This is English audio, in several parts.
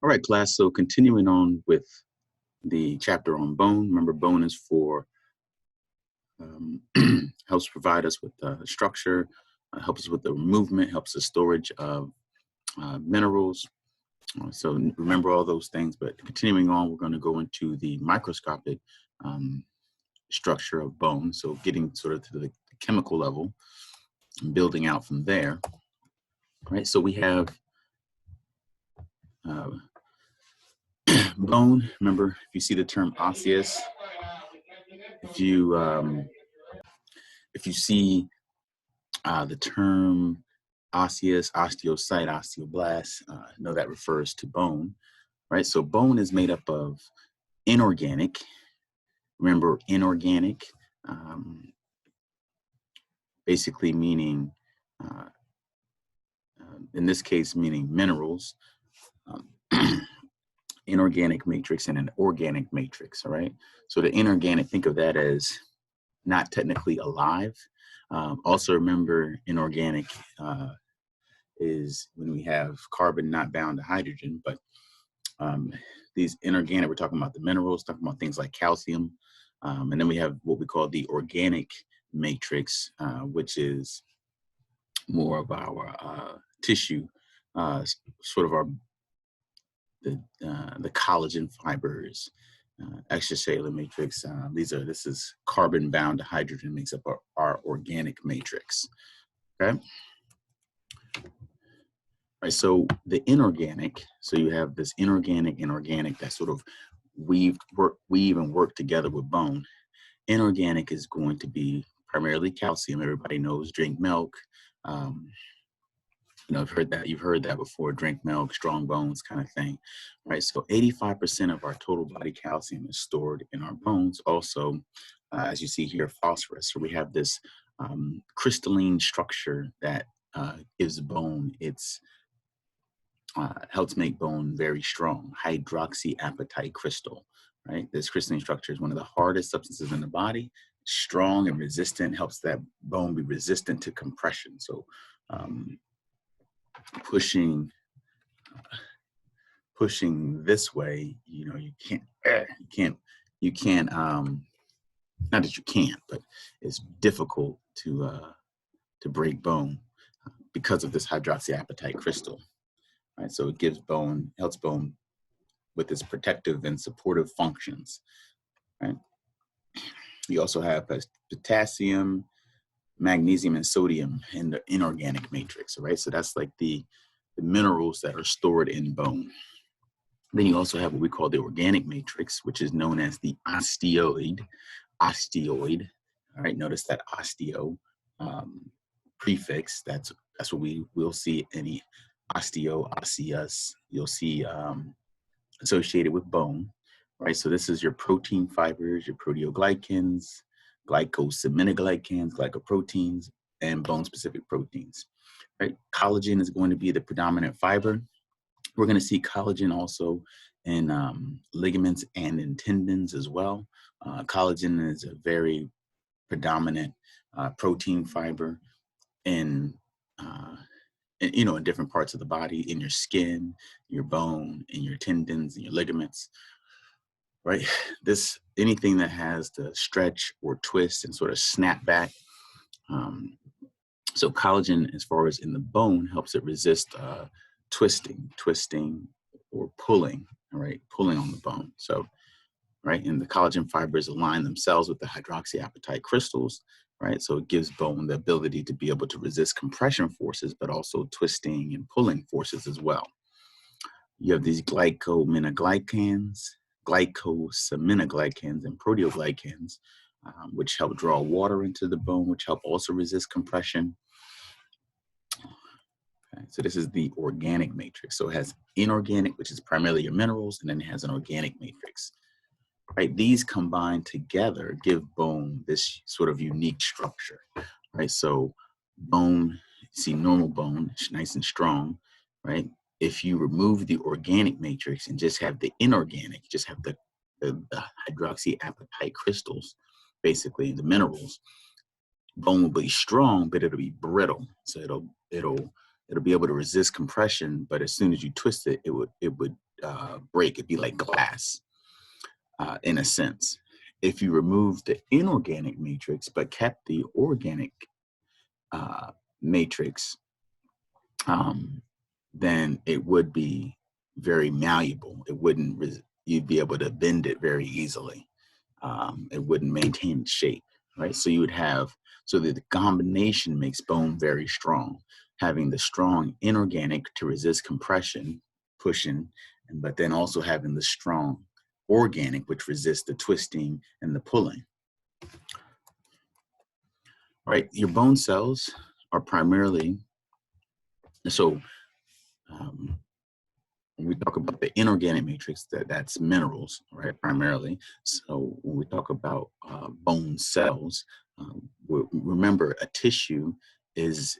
All right, class. So continuing on with the chapter on bone. Remember, bone is for helps provide us with structure, helps us with the movement, helps the storage of minerals. So remember all those things. But continuing on, we're going to go into the microscopic structure of bone. So getting sort of to the chemical level and building out from there. Right. So we have bone. Remember, if you see the term osseous, if you see the term osseous, osteocyte, osteoblast, know that refers to bone, right? So bone is made up of inorganic. Remember, inorganic, basically meaning, in this case, meaning minerals, inorganic matrix and an organic matrix, all right? So the inorganic, think of that as not technically alive. Also remember, inorganic is when we have carbon not bound to hydrogen, but these inorganic, we're talking about the minerals, talking about things like calcium. And then we have what we call the organic matrix, which is more of our tissue, sort of the collagen fibers, extracellular matrix. This is carbon bound to hydrogen, makes up our organic matrix. Okay. Right, so the inorganic, so you have this inorganic that sort of weave and work together with bone. Inorganic is going to be primarily calcium. Everybody knows, drink milk. You've heard that before, drink milk, strong bones kind of thing, right? So 85% of our total body calcium is stored in our bones. Also, as you see here, phosphorus. So we have this crystalline structure that gives bone its helps make bone very strong, hydroxyapatite crystal, right? This crystalline structure is one of the hardest substances in the body, strong and resistant, helps that bone be resistant to compression. So pushing this way, you can't, not that you can't, but it's difficult to break bone because of this hydroxyapatite crystal. Right, so it helps bone with its protective and supportive functions. Right. You also have potassium, magnesium, and sodium in the inorganic matrix. Right, so that's like the minerals that are stored in bone. Then you also have what we call the organic matrix, which is known as the osteoid. Osteoid. All right, notice that osteo prefix. That's what we will see any osteo, osseous, you'll see associated with bone, right? So this is your protein fibers, your proteoglycans, glycosaminoglycans, glycoproteins, and bone-specific proteins, right? Collagen is going to be the predominant fiber. We're going to see collagen also in ligaments and in tendons as well. Collagen is a very predominant protein fiber in different parts of the body, in your skin, your bone, in your tendons, and your ligaments, right? Anything that has to stretch or twist and sort of snap back. So collagen, as far as in the bone, helps it resist twisting or pulling, right? Pulling on the bone. So, right, and the collagen fibers align themselves with the hydroxyapatite crystals, right? So it gives bone the ability to be able to resist compression forces, but also twisting and pulling forces as well. You have these glycosaminoglycans, and proteoglycans, which help draw water into the bone, which help also resist compression. Okay, so this is the organic matrix. So it has inorganic, which is primarily your minerals, and then it has an organic matrix. Right, these combined together give bone this sort of unique structure, right? So bone, see normal bone, it's nice and strong, right? If you remove the organic matrix and just have the inorganic, just have the hydroxyapatite crystals, basically the minerals, bone will be strong, but it'll be brittle. So it'll be able to resist compression, but as soon as you twist it, it would break. It'd be like glass in a sense. If you remove the inorganic matrix but kept the organic matrix, then it would be very malleable. It wouldn't, you'd be able to bend it very easily. It wouldn't maintain its shape, right? So you would have, so that the combination makes bone very strong, having the strong inorganic to resist compression, pushing, but then also having the strong organic, which resists the twisting and the pulling. Right, your bone cells are primarily, so when we talk about the inorganic matrix, that's minerals, right, primarily. So when we talk about bone cells, remember a tissue is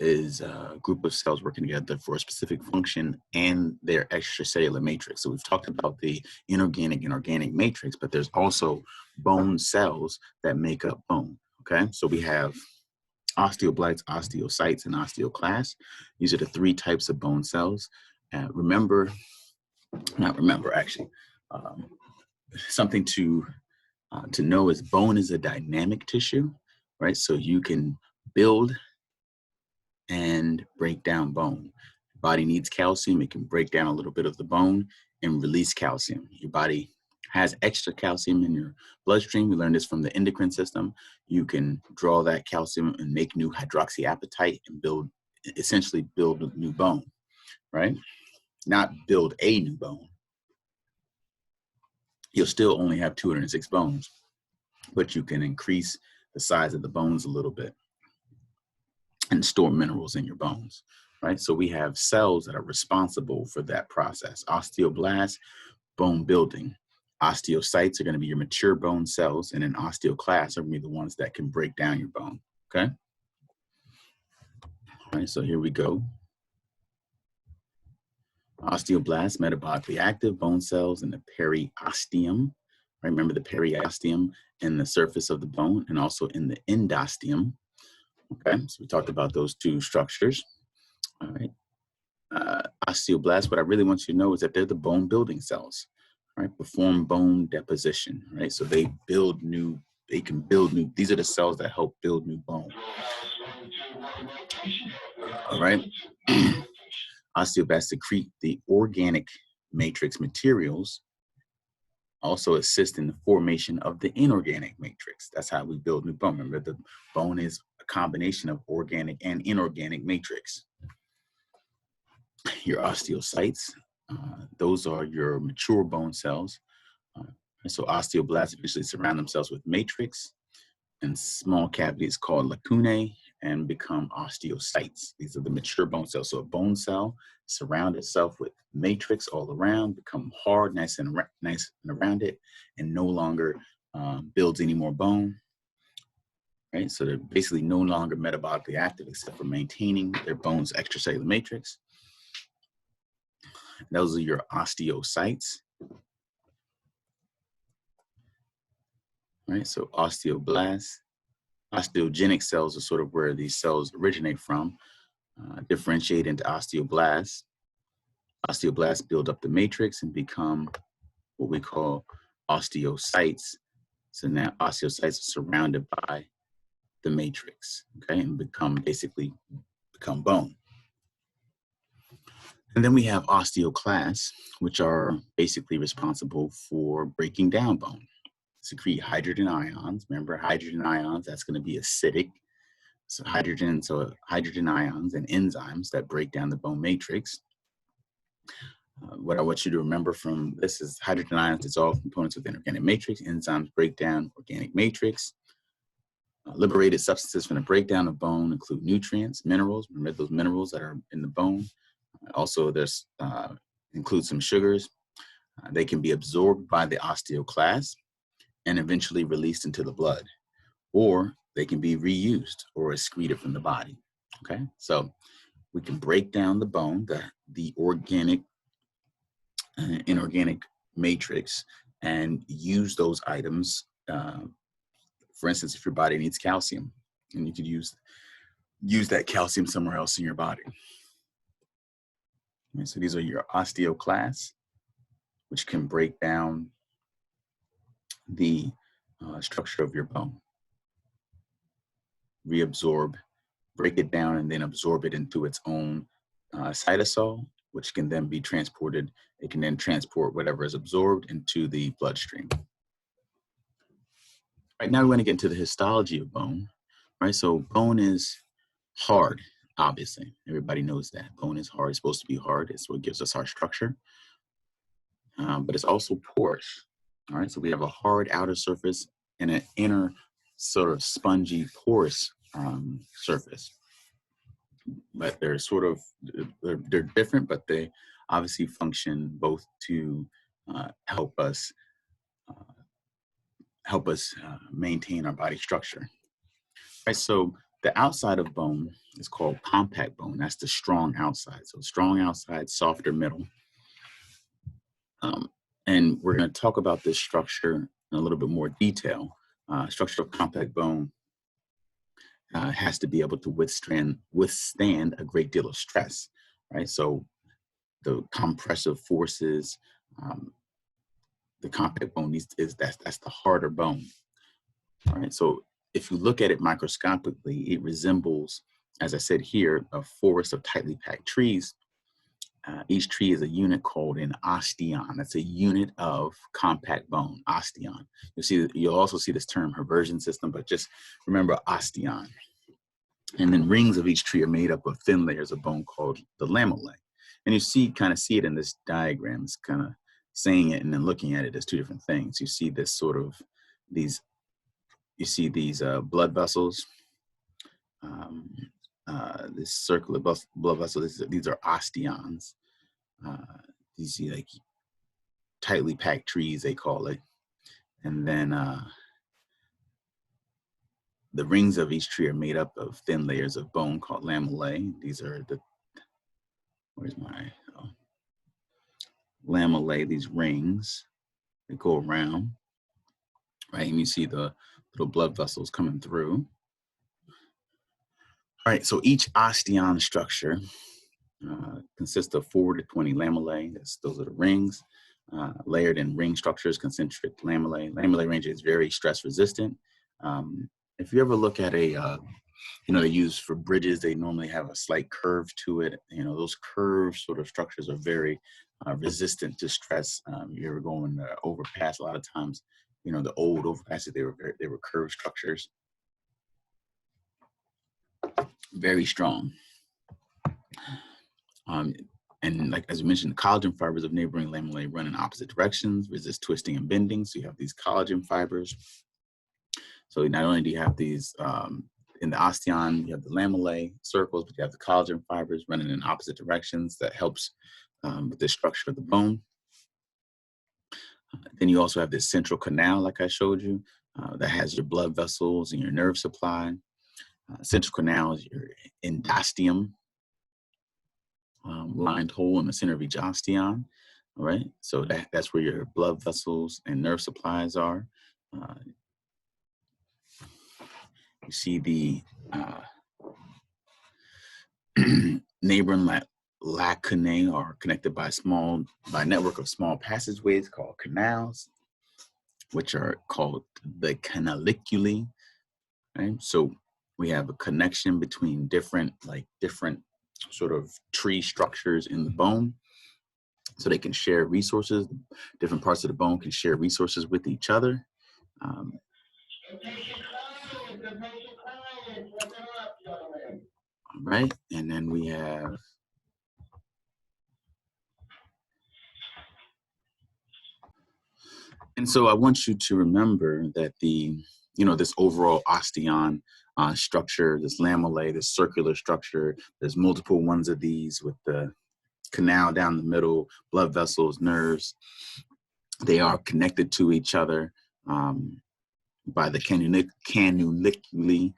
a group of cells working together for a specific function and their extracellular matrix. So we've talked about the inorganic and organic matrix, but there's also bone cells that make up bone, okay? So we have osteoblasts, osteocytes, and osteoclasts. These are the three types of bone cells. Something to know is bone is a dynamic tissue, right? So you can build and break down bone. Your body needs calcium. It can break down a little bit of the bone and release calcium. Your body has extra calcium in your bloodstream. We learned this from the endocrine system. You can draw that calcium and make new hydroxyapatite and essentially build a new bone, right? Not build a new bone. You'll still only have 206 bones, but you can increase the size of the bones a little bit and store minerals in your bones, right? So we have cells that are responsible for that process. Osteoblasts, bone building. Osteocytes are going to be your mature bone cells, and then osteoclasts are going to be the ones that can break down your bone, okay? All right, so here we go. Osteoblasts, metabolically active bone cells in the periosteum. Right? Remember the periosteum in the surface of the bone and also in the endosteum. Okay, so we talked about those two structures. All right. Osteoblasts, what I really want you to know is that they're the bone building cells, right? Perform bone deposition, right? So they can build new, these are the cells that help build new bone. All right. Osteoblasts secrete the organic matrix materials, also assist in the formation of the inorganic matrix. That's how we build new bone. Remember, the bone is a combination of organic and inorganic matrix. Your osteocytes, those are your mature bone cells. And so osteoblasts usually surround themselves with matrix and small cavities called lacunae and become osteocytes. These are the mature bone cells. So a bone cell surrounds itself with matrix all around, become hard, nice and around it, and no longer builds any more bone. Right? So they're basically no longer metabolically active except for maintaining their bone's extracellular matrix. Those are your osteocytes. Right? So osteoblasts. Osteogenic cells are sort of where these cells originate from, differentiate into osteoblasts. Osteoblasts build up the matrix and become what we call osteocytes. So now osteocytes are surrounded by the matrix, okay, and basically become bone. And then we have osteoclasts, which are basically responsible for breaking down bone. Secrete hydrogen ions. Remember, hydrogen ions, that's going to be acidic. So hydrogen ions and enzymes that break down the bone matrix. What I want you to remember from this is hydrogen ions dissolve components of the inorganic matrix. Enzymes break down organic matrix. Liberated substances from the breakdown of bone include nutrients, minerals. Remember those minerals that are in the bone. Also, there's include some sugars. They can be absorbed by the osteoclast and eventually released into the blood, or they can be reused or excreted from the body. Okay, so we can break down the bone, the organic and inorganic matrix, and use those items. For instance, if your body needs calcium, and you could use that calcium somewhere else in your body. Right, so these are your osteoclasts, which can break down the structure of your bone, reabsorb, break it down, and then absorb it into its own cytosol, which can then be transported. It can then transport whatever is absorbed into the bloodstream. Right now, we want to get into the histology of bone. Right, so bone is hard. Obviously, everybody knows that bone is hard. It's supposed to be hard. It's what gives us our structure. But it's also porous. All right, so we have a hard outer surface and an inner sort of spongy, porous surface. But they're sort of, they're different, but they obviously function both to help us maintain our body structure. Right, so the outside of bone is called compact bone. That's the strong outside. So strong outside, softer middle. And we're going to talk about this structure in a little bit more detail. Structure of compact bone has to be able to withstand a great deal of stress, right? So the compressive forces, the compact bone that's the harder bone, all right? So if you look at it microscopically, it resembles, as I said here, a forest of tightly packed trees. Each tree is a unit called an osteon. That's a unit of compact bone, osteon. You'll also see this term Haversian system, but just remember osteon. And then rings of each tree are made up of thin layers of bone called the lamellae. And you kind of see it in this diagram. It's kind of saying it and then looking at it as two different things. You see this sort of these blood vessels, this circular blood vessel. These are osteons. You see like tightly packed trees, they call it. And then the rings of each tree are made up of thin layers of bone called lamellae. These are lamellae, these rings that go around, right? And you see the little blood vessels coming through. All right, so each osteon structure consists of 4 to 20 lamellae. Those are the rings. Layered in ring structures, concentric lamellae. Lamellae range is very stress resistant. If you ever look at they use for bridges, they normally have a slight curve to it. Those curved sort of structures are very resistant to stress. You ever go in the overpass, a lot of times, the old overpasses, they were curved structures. Very strong. And like, as we mentioned, the collagen fibers of neighboring lamellae run in opposite directions, resist twisting and bending. So you have these collagen fibers. So not only do you have these, in the osteon, you have the lamellae circles, but you have the collagen fibers running in opposite directions that helps with the structure of the bone. Then you also have this central canal, like I showed you, that has your blood vessels and your nerve supply. Central canal is your endosteum, lined hole in the center of each osteon. All right, so that's where your blood vessels and nerve supplies are. You see the neighboring lacunae are connected by a network of small passageways called canals, which are called the canaliculi. Right? So we have a connection between different sort of tree structures in the bone, so they can share resources. Different parts of the bone can share resources with each other. All right, and then we have and so I want you to remember that this overall osteon structure, this lamellae, this circular structure, there's multiple ones of these with the canal down the middle, blood vessels, nerves. They are connected to each other by the canaliculi.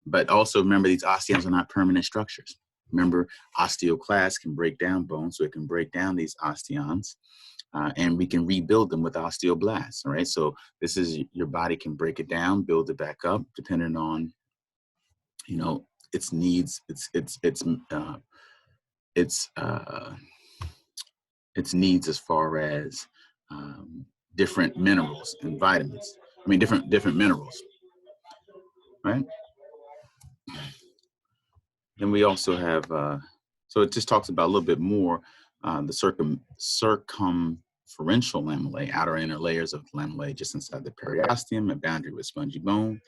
But also remember, these osteons are not permanent structures. Remember, osteoclasts can break down bone, so it can break down these osteons. And we can rebuild them with osteoblasts, all right? So this is, your body can break it down, build it back up, depending on, its needs, its its needs as far as different minerals and vitamins. I mean, different minerals, right? Then we also have, so it just talks about a little bit more the circumferential lamellae, outer inner layers of the lamellae just inside the periosteum, a boundary with spongy bone.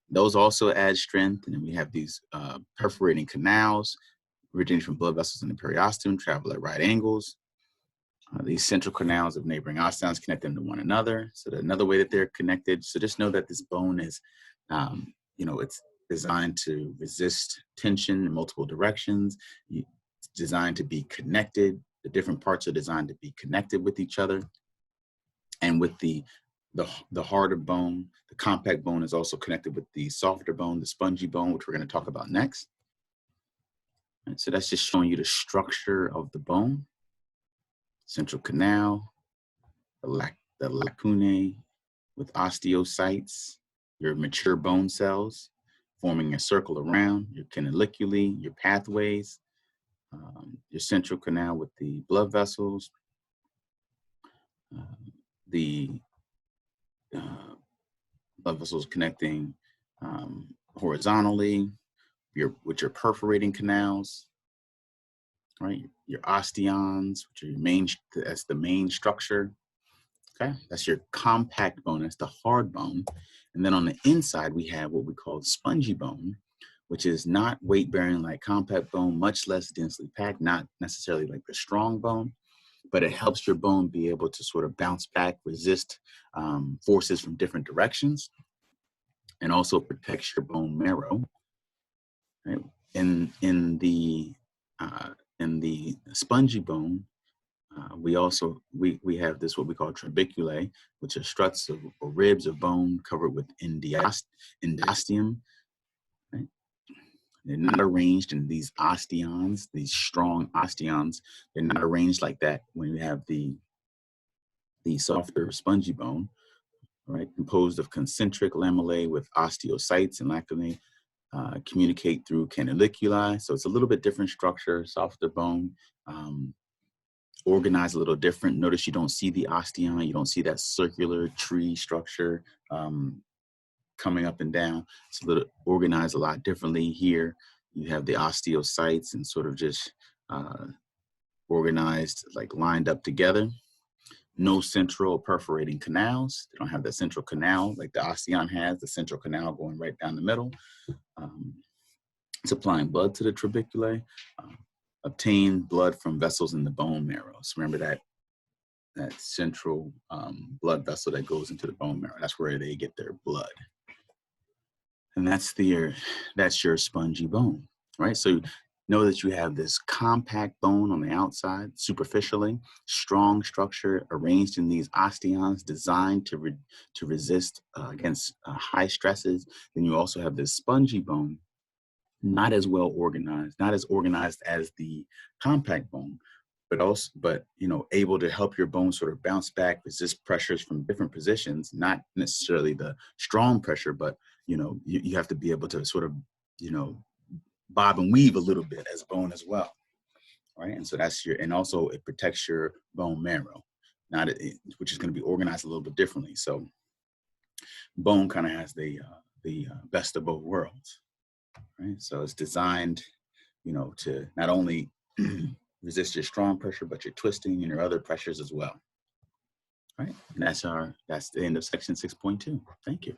Those also add strength. And then we have these perforating canals originating from blood vessels in the periosteum, travel at right angles. These central canals of neighboring osteons connect them to one another. So another way that they're connected. So just know that this bone is, it's designed to resist tension in multiple directions. It's designed to be connected. The different parts are designed to be connected with each other. And with the harder bone, the compact bone is also connected with the softer bone, the spongy bone, which we're going to talk about next. And so that's just showing you the structure of the bone. Central canal, the lacunae with osteocytes, your mature bone cells forming a circle around, your canaliculi, your pathways, your central canal with the blood vessels, the blood vessels connecting horizontally, with your perforating canals, right? Your osteons, which are that's the main structure. Okay, that's your compact bone, that's the hard bone. And then on the inside, we have what we call spongy bone, which is not weight-bearing like compact bone, much less densely packed, not necessarily like the strong bone, but it helps your bone be able to sort of bounce back, resist forces from different directions, and also protects your bone marrow. Right? In the spongy bone, we have this what we call trabeculae, which are struts or ribs of bone covered with endosteum. Right? They're not arranged in these osteons, these strong osteons. They're not arranged like that when you have the softer spongy bone, right? Composed of concentric lamellae with osteocytes and lacunae. Communicate through canaliculi. So it's a little bit different structure, softer bone, organized a little different. Notice you don't see the osteon, you don't see that circular tree structure coming up and down. It's a little organized a lot differently here. You have the osteocytes and sort of just organized, like lined up together. No central perforating canals. They don't have that central canal like the osteon has, the central canal going right down the middle. Supplying blood to the trabeculae, obtain blood from vessels in the bone marrow. So remember that central blood vessel that goes into the bone marrow. That's where they get their blood. And that's your spongy bone, right? So know that you have this compact bone on the outside, superficially, strong structure arranged in these osteons designed to resist against high stresses. Then you also have this spongy bone, not as well organized, not as organized as the compact bone, but able to help your bone sort of bounce back, resist pressures from different positions, not necessarily the strong pressure, but you have to be able to sort of bob and weave a little bit as bone as well, right? And so and also it protects your bone marrow, which is going to be organized a little bit differently. So bone kind of has the best of both worlds. Right? So it's designed, to not only resist your strong pressure, but your twisting and your other pressures as well. Right? And that's the end of section 6.2. Thank you.